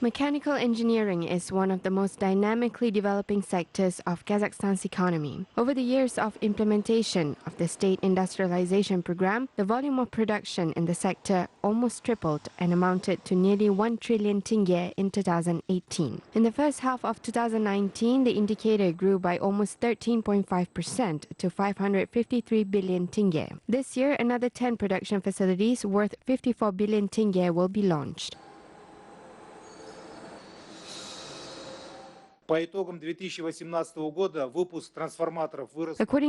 Mechanical engineering is one of the most dynamically developing sectors of Kazakhstan's economy. Over the years of implementation of the state industrialization program, the volume of production in the sector almost tripled and amounted to nearly 1 trillion tenge in 2018. In the first half of 2019, the indicator grew by almost 13.5% to 553 billion tenge. This year, another 10 production facilities worth 54 billion tenge will be launched. According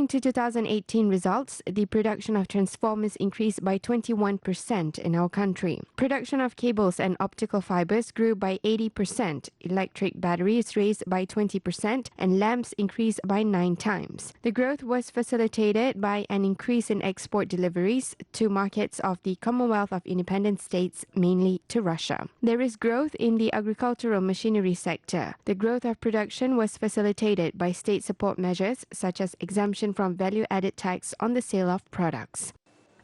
to 2018 results, the production of transformers increased by 21% in our country. Production of cables and optical fibers grew by 80%, electric batteries raised by 20%, and lamps increased by 9 times. The growth was facilitated by an increase in export deliveries to markets of the Commonwealth of Independent States, mainly to Russia. There is growth in the agricultural machinery sector. The growth of production was facilitated by state support measures such as exemption from value-added tax on the sale of products.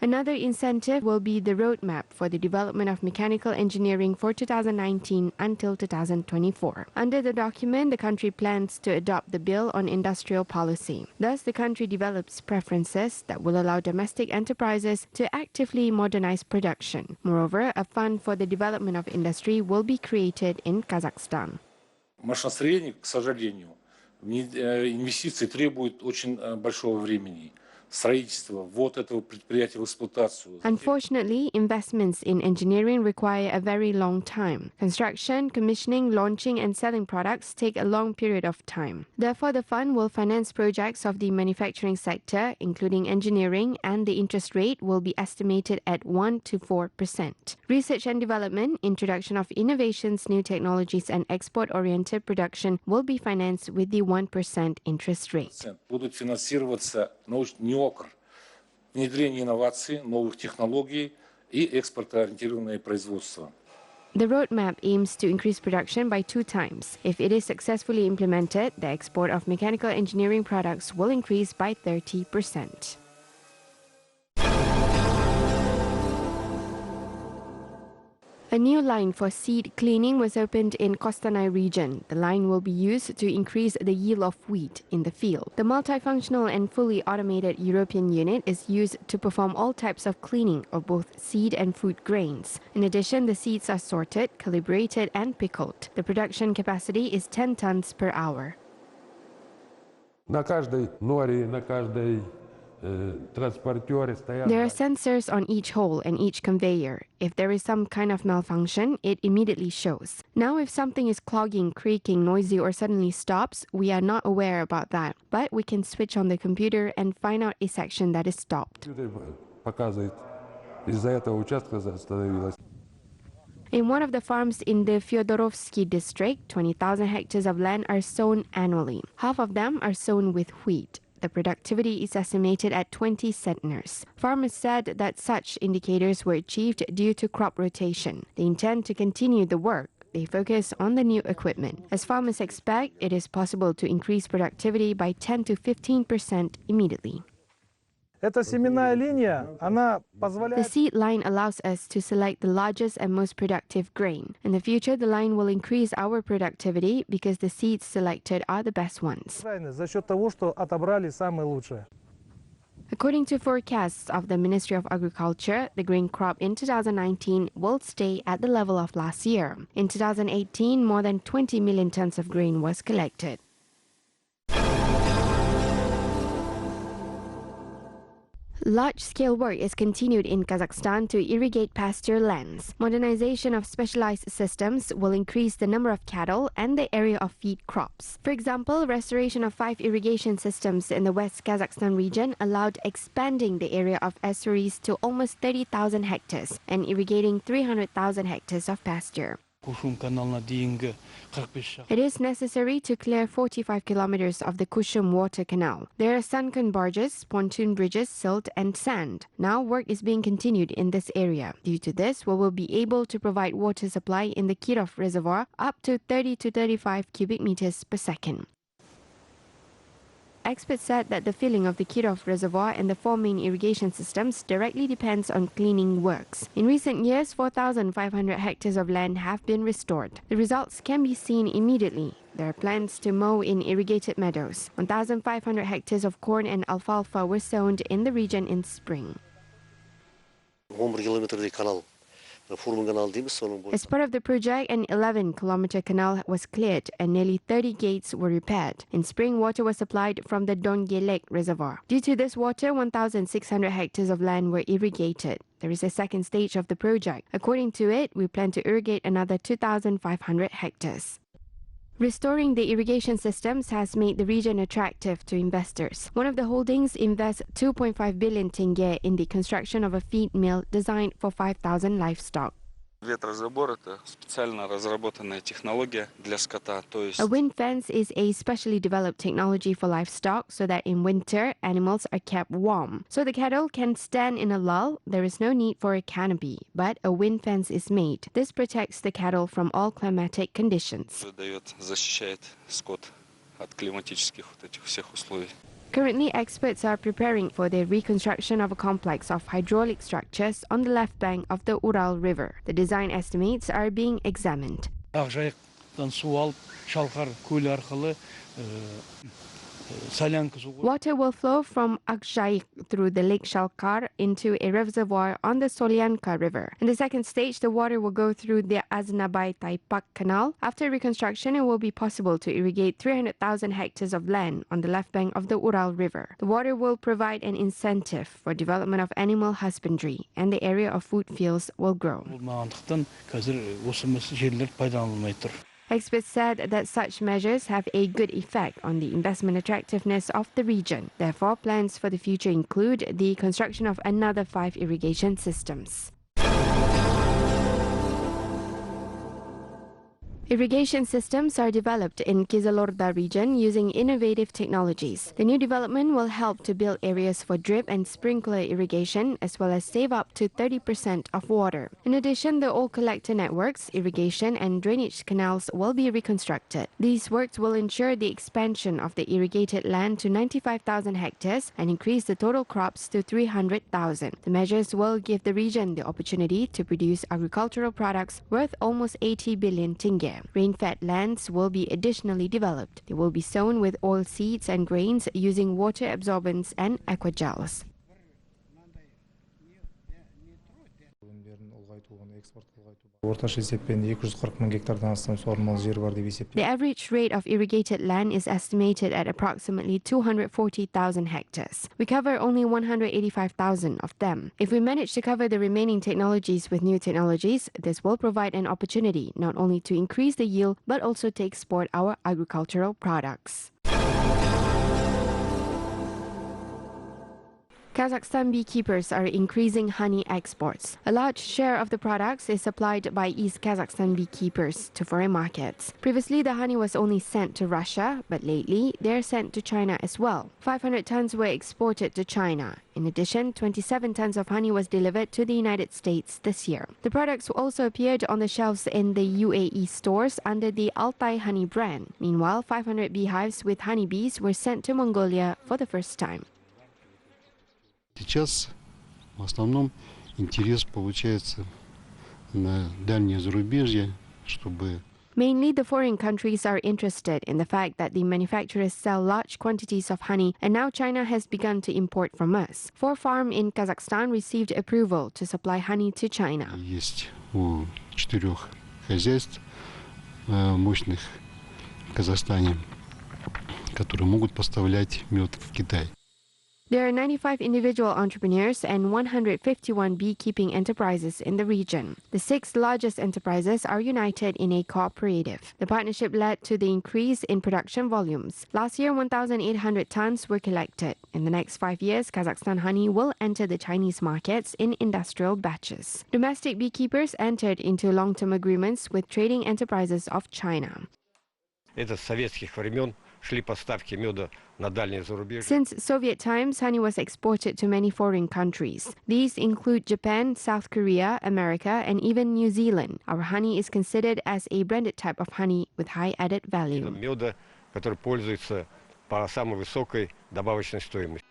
Another incentive will be the roadmap for the development of mechanical engineering for 2019 until 2024. Under the document, the country plans to adopt the Bill on Industrial Policy. Thus, the country develops preferences that will allow domestic enterprises to actively modernize production. Moreover, a fund for the development of industry will be created in Kazakhstan. Машиностроение, к сожалению, инвестиции требуют очень большого времени. Строительство, ввод этого предприятия в эксплуатацию. Unfortunately, investments in engineering require a very long time. Construction, commissioning, launching and selling products take a long period of time. Therefore, the fund will finance projects of the manufacturing sector, including engineering, and the interest rate will be estimated at 1 to 4%. Research and development, introduction of innovations, new technologies and export-oriented production will be financed with the 1% interest rate. Будут финансироваться внедрение инноваций, новых технологий и экспортоориентированное производство. The roadmap aims to increase production by 2 times. If it is successfully implemented, the export of mechanical engineering products will increase by 30%. A new line for seed cleaning was opened in Kostanay region. The line will be used to increase the yield of wheat in the field. The multifunctional and fully automated European unit is used to perform all types of cleaning of both seed and food grains. In addition, the seeds are sorted, calibrated and pickled. The production capacity is 10 tons per hour. На каждой норе, на каждой транспортере стоят. There are sensors on each hole and each conveyor. If there is some kind of malfunction, it immediately shows. Now, if something is clogging, creaking, noisy, or suddenly stops, we are not aware about that. But we can switch on the computer and find out a section that is stopped. Показывает, из-за этого участка остановилась. In one of the farms in the Fyodorovsky district, 20,000 hectares of land are sown annually. Half of them are sown with wheat. The productivity is estimated at 20 centners. Farmers said that such indicators were achieved due to crop rotation. They intend to continue the work. They focus on the new equipment. As farmers expect, it is possible to increase productivity by 10 to 15% immediately. Эта семенная линия, она позволяет... The seed line allows us to select the largest and most productive grain. In the future, the line will increase our productivity because the seeds selected are the best ones. За счет того, что отобрали самые лучшие. According to forecasts of the Ministry of Agriculture, the grain crop in 2019 will stay at the level of last year. In 2018, more than 20 million tons of grain was collected. Large-scale work is continued in Kazakhstan to irrigate pasture lands. Modernization of specialized systems will increase the number of cattle and the area of feed crops. For example, restoration of 5 irrigation systems in the West Kazakhstan region allowed expanding the area of estuaries to almost 30,000 hectares and irrigating 300,000 hectares of pasture. It is necessary to clear 45 kilometers of the Kushum water canal. There are sunken barges, pontoon bridges, silt and sand. Now work is being continued in this area. Due to this, we will be able to provide water supply in the Kirov reservoir up to 30 to 35 cubic meters per second. experts said that the filling of the Kirov Reservoir and the 4 main irrigation systems directly depends on cleaning works. In recent years, 4,500 hectares of land have been restored. The results can be seen immediately. There are plans to mow in irrigated meadows. 1,500 hectares of corn and alfalfa were sown in the region in spring. As part of the project, an 11-kilometer canal was cleared and nearly 30 gates were repaired. In spring, water was supplied from the Dongelek Reservoir. Due to this water, 1,600 hectares of land were irrigated. There is a second stage of the project. According to it, we plan to irrigate another 2,500 hectares. Restoring the irrigation systems has made the region attractive to investors. One of the holdings invests 2.5 billion tenge in the construction of a feed mill designed for 5,000 livestock. Ветрозабор – это специально разработанная технология для скота, то есть. A wind fence is a specially developed technology for livestock so that in winter animals are kept warm. So the cattle can stand in a lull. There is no need for a canopy, but a wind fence is made. This protects the cattle from all climatic conditions. Защищает скот от климатических вот этих всех условий. Currently, experts are preparing for the reconstruction of a complex of hydraulic structures on the left bank of the Ural River. The design estimates are being examined. Water will flow from Akjaik through the Lake Shalkar into a reservoir on the Solyanka River. In the second stage, the water will go through the Aznabai Taipak Canal. After reconstruction, it will be possible to irrigate 300,000 hectares of land on the left bank of the Ural River. The water will provide an incentive for development of animal husbandry, and the area of food fields will grow. Experts said that such measures have a good effect on the investment attractiveness of the region. Therefore, plans for the future include the construction of another 5 irrigation systems. Irrigation systems are developed in Kizilorda region using innovative technologies. The new development will help to build areas for drip and sprinkler irrigation as well as save up to 30% of water. In addition, the old collector networks, irrigation and drainage canals will be reconstructed. These works will ensure the expansion of the irrigated land to 95,000 hectares and increase the total crops to 300,000. The measures will give the region the opportunity to produce agricultural products worth almost 80 billion tenge. Rain-fed lands will be additionally developed. They will be sown with oil seeds and grains using water absorbents and aquagels. The average rate of irrigated land is estimated at approximately 240,000 hectares. We cover only 185,000 of them. If we manage to cover the remaining technologies with new technologies, this will provide an opportunity not only to increase the yield but also to export our agricultural products. Kazakhstan beekeepers are increasing honey exports. A large share of the products is supplied by East Kazakhstan beekeepers to foreign markets. Previously, the honey was only sent to Russia, but lately, they're sent to China as well. 500 tons were exported to China. In addition, 27 tons of honey was delivered to the United States this year. The products also appeared on the shelves in the UAE stores under the Altai Honey brand. Meanwhile, 500 beehives with honeybees were sent to Mongolia for the first time. Сейчас в основном интерес получается на дальнее зарубежье, чтобы. Mainly, the foreign countries are interested in the fact that the manufacturers sell large quantities of honey, and now China has begun to import from us. 4 farms in Kazakhstan received approval to supply honey to China. Есть у 4 хозяйств мощных в Казахстане, которые могут поставлять мед в Китай. There are 95 individual entrepreneurs and 151 beekeeping enterprises in the region. The 6 largest enterprises are united in a cooperative. The partnership led to the increase in production volumes. Last year, 1,800 tons were collected. In the next 5 years, Kazakhstan honey will enter the Chinese markets in industrial batches. Domestic beekeepers entered into long-term agreements with trading enterprises of China. Это с советских времен шли поставки меда на дальние зарубежье. Since Soviet times, honey was exported to many foreign countries. These include Japan, South Korea, America, and even New Zealand. Our honey is considered as a branded type of honey with high added value. Меда, который пользуется по самой высокой добавочной стоимости.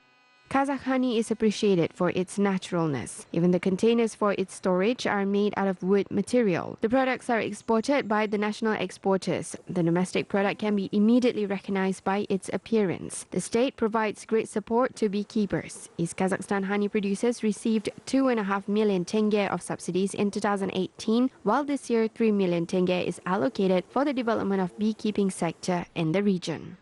Kazakh honey is appreciated for its naturalness. Even the containers for its storage are made out of wood material. The products are exported by the national exporters. The domestic product can be immediately recognized by its appearance. The state provides great support to beekeepers. East Kazakhstan honey producers received 2.5 million tenge of subsidies in 2018, while this year 3 million tenge is allocated for the development of beekeeping sector in the region.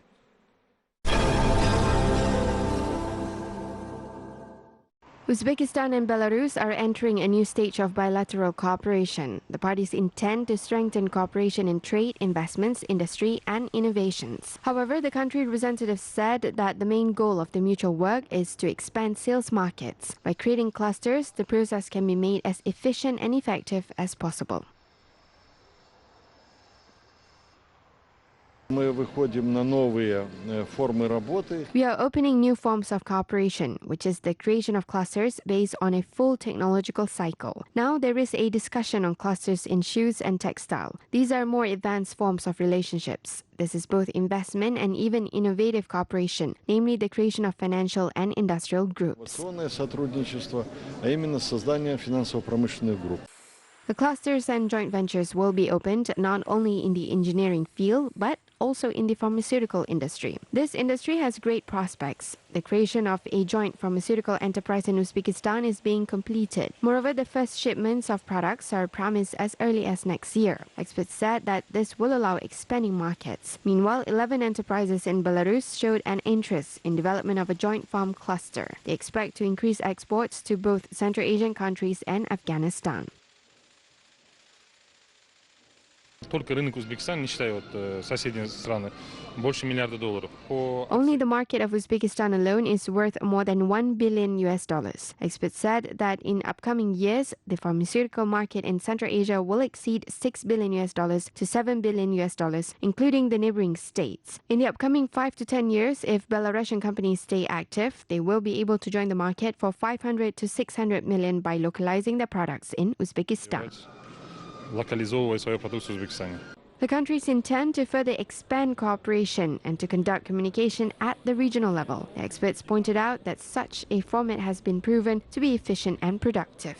Uzbekistan and Belarus are entering a new stage of bilateral cooperation. The parties intend to strengthen cooperation in trade, investments, industry, and innovations. However, the country representatives said that the main goal of the mutual work is to expand sales markets. By creating clusters, the process can be made as efficient and effective as possible. We are opening new forms of cooperation, which is the creation of clusters based on a full technological cycle. Now there is a discussion on clusters in shoes and textile. These are more advanced forms of relationships. This is both investment and even innovative cooperation, namely the creation of financial and industrial groups. The clusters and joint ventures will be opened not only in the engineering field, but also in the pharmaceutical industry. This industry has great prospects. The creation of a joint pharmaceutical enterprise in Uzbekistan is being completed. Moreover, the first shipments of products are promised as early as next year. Experts said that this will allow expanding markets. Meanwhile, 11 enterprises in Belarus showed an interest in development of a joint farm cluster. They expect to increase exports to both Central Asian countries and Afghanistan. Только рынок Узбекистана, не считая соседние страны, больше миллиарда долларов. Only the market of Uzbekistan alone is worth more than $1 billion. Experts said that in upcoming years, the pharmaceutical market in Central Asia will exceed $6 billion to $7 billion, including the neighboring states. In the upcoming 5 to 10 years, if Belarusian companies stay active, they will be able to join the market for 500 to 600 million by localizing their products in Uzbekistan. Локализовывать свою продукцию в Узбекистане. The countries intend to further expand cooperation and to conduct communication at the regional level. The experts pointed out that such a format has been proven to be efficient and productive.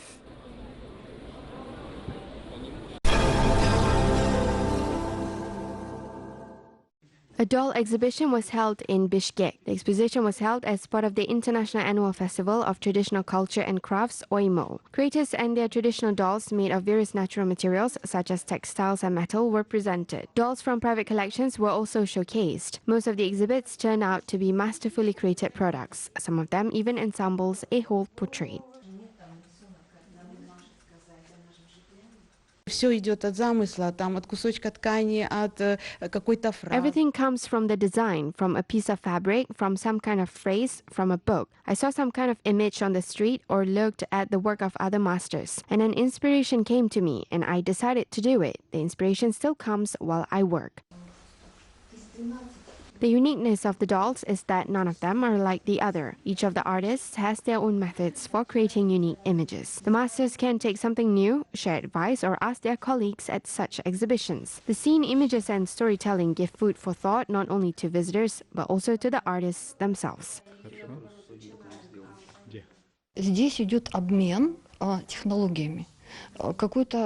A doll exhibition was held in Bishkek. The exposition was held as part of the International Annual Festival of Traditional Culture and Crafts, OIMO. Creators and their traditional dolls made of various natural materials such as textiles and metal were presented. Dolls from private collections were also showcased. Most of the exhibits turned out to be masterfully created products. Some of them even ensembles a whole portrait. Everything comes from the design, from a piece of fabric, from some kind of phrase, from a book. I saw some kind of image on the street or looked at the work of other masters, and an inspiration came to me, and I decided to do it. The inspiration still comes while I work. The uniqueness of the dolls is that none of them are like the other. Each of the artists has their own methods for creating unique images. The masters can take something new, share advice, or ask their colleagues at such exhibitions. The scene, images, and storytelling give food for thought not only to visitors, but also to the artists themselves. Здесь идет обмен технологиями.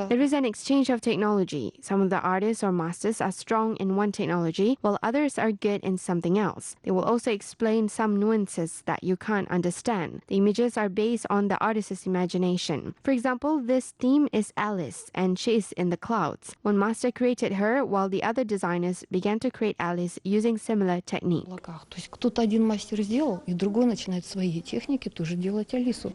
There is an exchange of technology. Some of the artists or masters are strong in one technology, while others are good in something else. They will also explain some nuances that you can't understand. The images are based on the artist's imagination. For example, this theme is Alice, and she is in the clouds. One master created her, while the other designers began to create Alice using similar technique. То есть кто-то один мастер сделал, и другой начинает своей техники тоже делать Алису.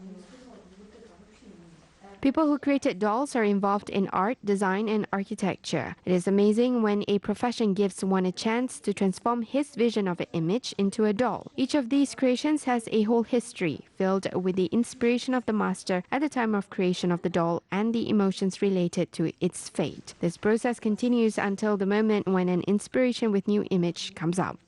People who created dolls are involved in art, design, and architecture. It is amazing when a profession gives one a chance to transform his vision of an image into a doll. Each of these creations has a whole history, filled with the inspiration of the master at the time of creation of the doll and the emotions related to its fate. This process continues until the moment when an inspiration with new image comes out.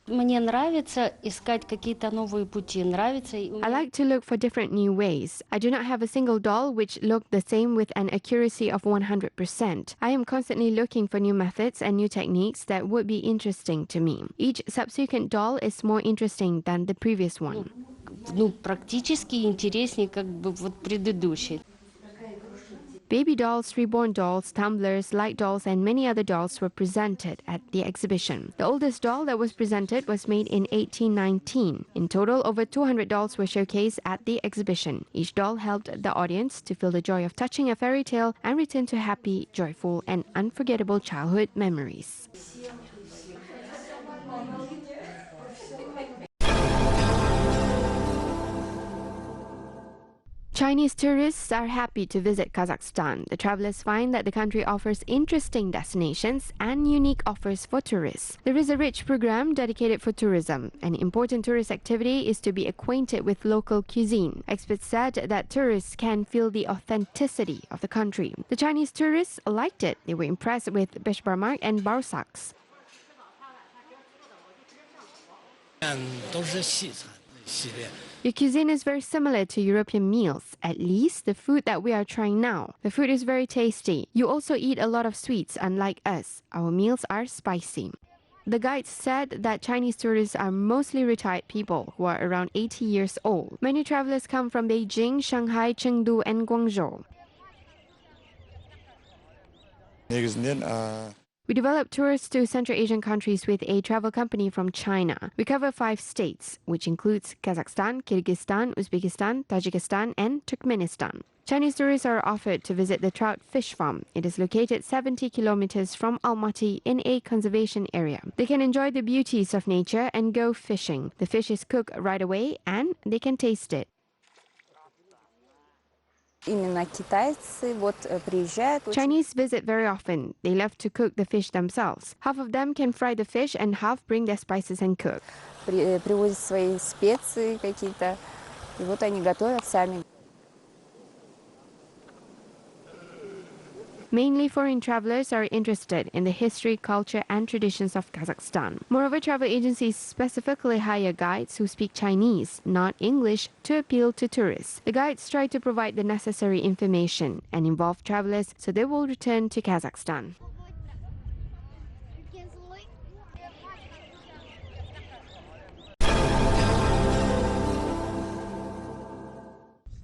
Мне нравится искать какие-то новые пути. Нравится. I like to look for different new ways. I do not have a single doll which looked the same with an accuracy of 100%. I am constantly looking for new methods and new techniques that would be interesting to me. Each subsequent doll is more interesting than the previous one. Практически интереснее, как бы вот предыдущий. Baby dolls, reborn dolls, tumblers, light dolls, and many other dolls were presented at the exhibition. The oldest doll that was presented was made in 1819. In total, over 200 dolls were showcased at the exhibition. Each doll helped the audience to feel the joy of touching a fairy tale and return to happy, joyful, and unforgettable childhood memories. Chinese tourists are happy to visit Kazakhstan. The travelers find that the country offers interesting destinations and unique offers for tourists. There is a rich program dedicated for tourism. An important tourist activity is to be acquainted with local cuisine. Experts said that tourists can feel the authenticity of the country. The Chinese tourists liked it. They were impressed with beshbarmak and barsaks. Your cuisine is very similar to European meals, at least the food that we are trying now. The food is very tasty. You also eat a lot of sweets, unlike us. Our meals are spicy. The guides said that Chinese tourists are mostly retired people who are around 80 years old. Many travelers come from Beijing, Shanghai, Chengdu, and Guangzhou. We develop tours to Central Asian countries with a travel company from China. We cover 5 states, which includes Kazakhstan, Kyrgyzstan, Uzbekistan, Tajikistan, and Turkmenistan. Chinese tourists are offered to visit the trout fish farm. It is located 70 kilometers from Almaty in a conservation area. They can enjoy the beauties of nature and go fishing. The fish is cooked right away and they can taste it. Chinese visit very often. They love to cook the fish themselves. Half of them can fry the fish and half bring their spices and cook. Mainly foreign travelers are interested in the history, culture, and traditions of Kazakhstan. Moreover, travel agencies specifically hire guides who speak Chinese, not English, to appeal to tourists. The guides try to provide the necessary information and involve travelers so they will return to Kazakhstan.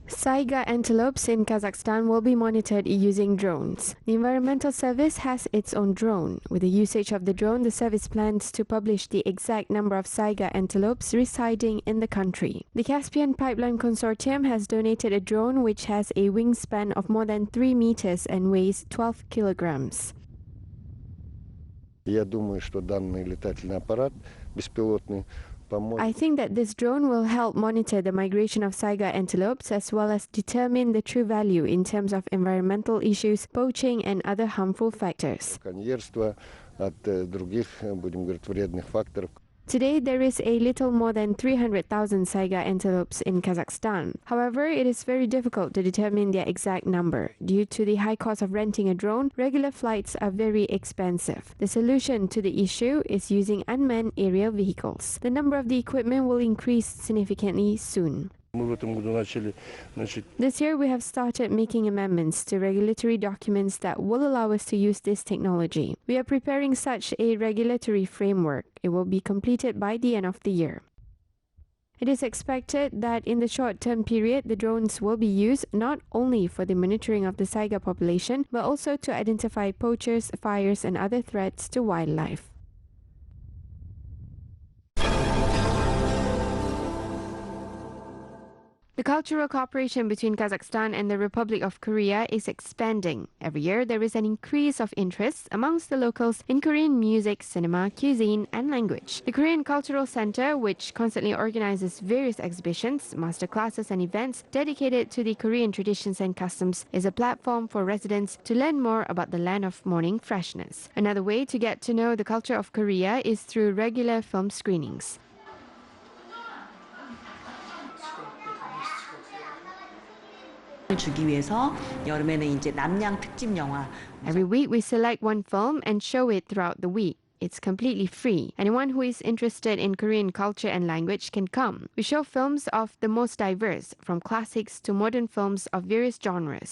Saiga antelopes in Kazakhstan will be monitored using drones. The Environmental Service has its own drone. With the usage of the drone, the service plans to publish the exact number of Saiga antelopes residing in the country. The Caspian Pipeline Consortium has donated a drone which has a wingspan of more than 3 meters and weighs 12 kilograms. I think that this drone will help monitor the migration of Saiga antelopes as well as determine the true value in terms of environmental issues, poaching and other harmful factors. Today, there is a little more than 300,000 Saiga antelopes in Kazakhstan. However, it is very difficult to determine their exact number. Due to the high cost of renting a drone, regular flights are very expensive. The solution to the issue is using unmanned aerial vehicles. The number of the equipment will increase significantly soon. This year, we have started making amendments to regulatory documents that will allow us to use this technology. We are preparing such a regulatory framework. It will be completed by the end of the year. It is expected that in the short-term period, the drones will be used not only for the monitoring of the Saiga population, but also to identify poachers, fires, and other threats to wildlife. The cultural cooperation between Kazakhstan and the Republic of Korea is expanding. Every year, there is an increase of interest amongst the locals in Korean music, cinema, cuisine, and language. The Korean Cultural Center, which constantly organizes various exhibitions, masterclasses, and events dedicated to the Korean traditions and customs, is a platform for residents to learn more about the land of morning freshness. Another way to get to know the culture of Korea is through regular film screenings. Every week we select one film and show it throughout the week. It's completely free. Anyone who is interested in Korean culture and language can come. We show films of the most diverse, from classics to modern films of various genres.